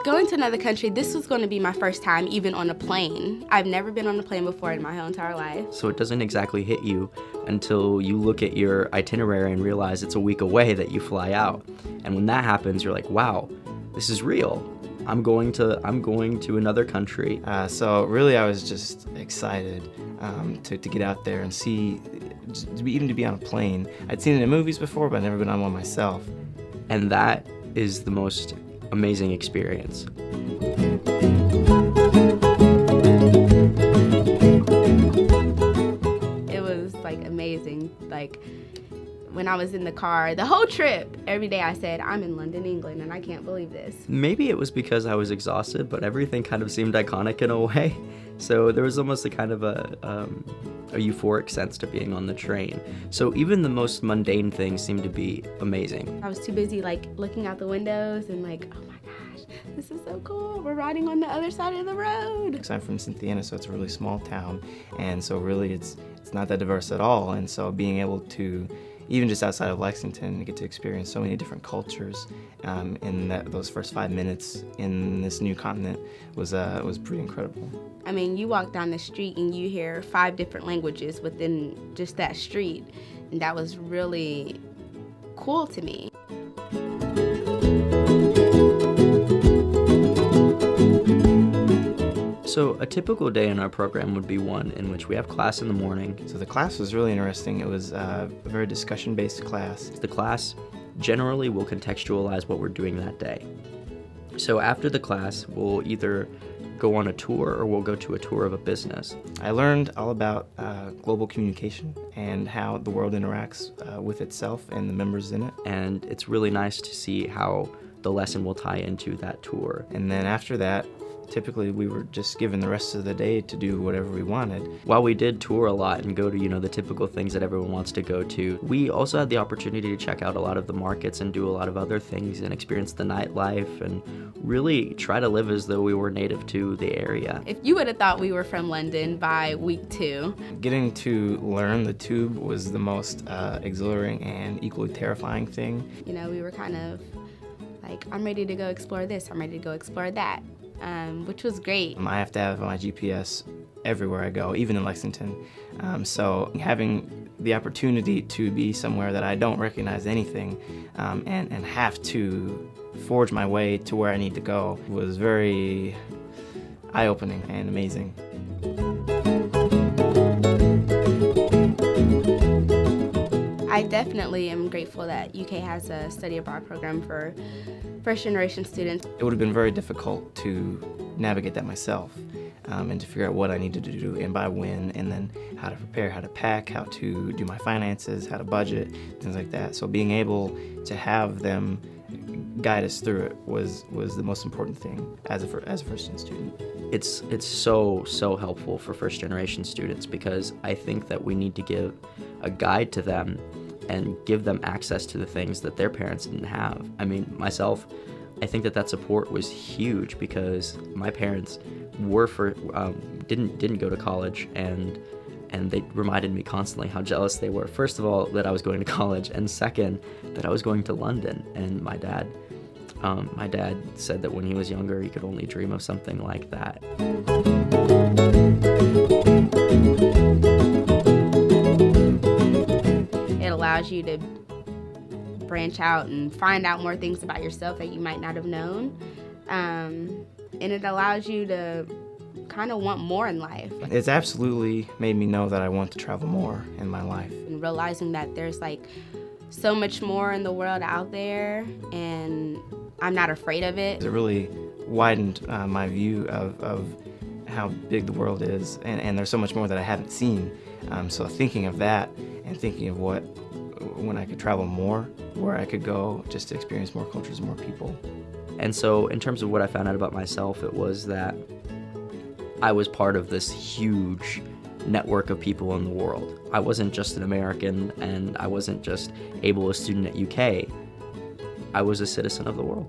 Going to another country, this was going to be my first time even on a plane. I've never been on a plane before in my whole entire life. So it doesn't exactly hit you until you look at your itinerary and realize it's a week away that you fly out. And when that happens, you're like, wow, this is real. I'm going to another country. So really I was just excited to get out there and see, even to be on a plane. I'd seen it in movies before, but I'd never been on one myself. And that is the most amazing experience. It was like amazing. Like when I was in the car, the whole trip, every day I said, I'm in London, England, and I can't believe this. Maybe it was because I was exhausted, but everything kind of seemed iconic in a way. So there was almost a kind of a euphoric sense to being on the train. So even the most mundane things seemed to be amazing. I was too busy like looking out the windows and like, oh my gosh, this is so cool. We're riding on the other side of the road. Because I'm from Cynthiana, so it's a really small town, and so really it's not that diverse at all. And so being able to, even just outside of Lexington, get to experience so many different cultures in those first 5 minutes in this new continent was pretty incredible. I mean, you walk down the street and you hear 5 different languages within just that street, and that was really cool to me. So a typical day in our program would be one in which we have class in the morning. So the class was really interesting. It was a very discussion-based class. The class generally will contextualize what we're doing that day. So after the class, we'll either go on a tour or we'll go to a tour of a business. I learned all about global communication and how the world interacts with itself and the members in it. And it's really nice to see how the lesson will tie into that tour. And then after that, typically we were just given the rest of the day to do whatever we wanted. While we did tour a lot and go to, the typical things that everyone wants to go to, we also had the opportunity to check out a lot of the markets and do a lot of other things and experience the nightlife and really try to live as though we were native to the area. If you would have thought we were from London by week 2. Getting to learn the tube was the most exhilarating and equally terrifying thing. We were kind of like, I'm ready to go explore this, I'm ready to go explore that. Which was great. I have to have my GPS everywhere I go, even in Lexington. So having the opportunity to be somewhere that I don't recognize anything and have to forge my way to where I need to go was very eye-opening and amazing. I definitely am grateful that UK has a study abroad program for first-generation students. It would have been very difficult to navigate that myself and to figure out what I needed to do and by when, and then how to prepare, how to pack, how to do my finances, how to budget, things like that. So being able to have them guide us through it was the most important thing as a first-gen student. It's so helpful for first-generation students because I think that we need to give a guide to them and give them access to the things that their parents didn't have. I mean, myself, I think that support was huge because my parents didn't go to college, and they reminded me constantly how jealous they were. First of all, that I was going to college, and second, that I was going to London. And my dad said that when he was younger, he could only dream of something like that. It allows you to branch out and find out more things about yourself that you might not have known. And it allows you to kind of want more in life. It's absolutely made me know that I want to travel more in my life. And realizing that there's like so much more in the world out there, and I'm not afraid of it. It really widened my view of how big the world is, and there's so much more that I haven't seen. So thinking of that and thinking of when I could travel more, where I could go just to experience more cultures and more people. And so in terms of what I found out about myself, it was that I was part of this huge network of people in the world. I wasn't just an American, and I wasn't just a student at UK. I was a citizen of the world.